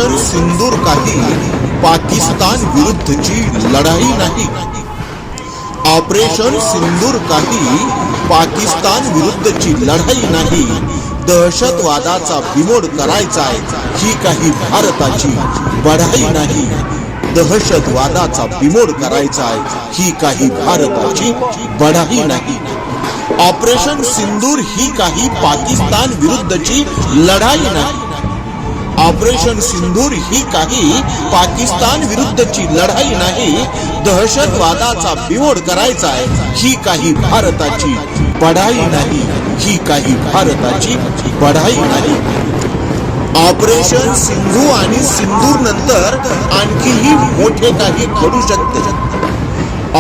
Operation सिंदूर काही पाकिस्तान विरुद्धची लढाई नाही. ऑपरेशन सिंदूर काही पाकिस्तान विरुद्धची लढाई नाही. दहशतवादाचा बिमोड करायचा ही काही भारताची बढाई नाही. दहशतवादाचा बिमोड करायचा ही काही भारताची बढाई नाही. ऑपरेशन सिंदूर ही काही पाकिस्तान विरुद्धची लढाई नाही. ऑपरेशन सिंदूर ही काही पाकिस्तान विरुद्धची लढाई नाही. दहशतवादाचा बिमोड करायचा ही काही भारताची बढाई नाही. ही काही भारताची बढाई नाही. ऑपरेशन सिंधू आणि सिंदूर नंतर आणखीही मोठे काही घडू शकते.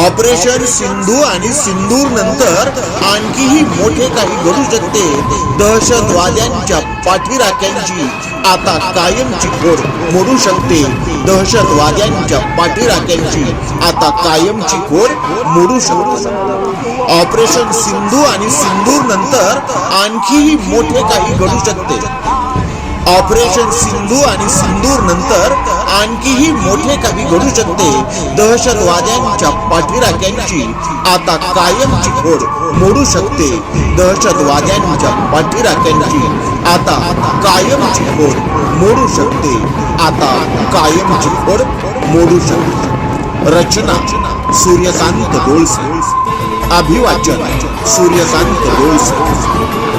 ऑपरेशन सिंधू आणि सिंदूर नंतर आणखीही मोठे काही घडू शकते. दहशतवाद्यांच्या पाठीराख्यांची आता कायमची खोड मोडू शकते. दहशतवाद्यांच्या पाठीराख्यांची आता कायमची खोड मोडू शकते. ऑपरेशन सिंधू आणि सिंदूर नंतर आणखीही मोठे काही घडू शकते. ऑपरेशन सिंधू आणि सिंदूर नंतर आणखीही मोठे काही घडू शकते. दहशतवाद्यांच्या पाठीराख्यांची आता कायमची खोड मोडू शकते. दहशतवाद्यांच्या पाठीराख्यांची आता कायमची खोड मोडू शकते. आता कायमची खोड मोडू शकते. रचना सूर्यकांत डोळसे. अभिवाचन सूर्यकांत डोळसे.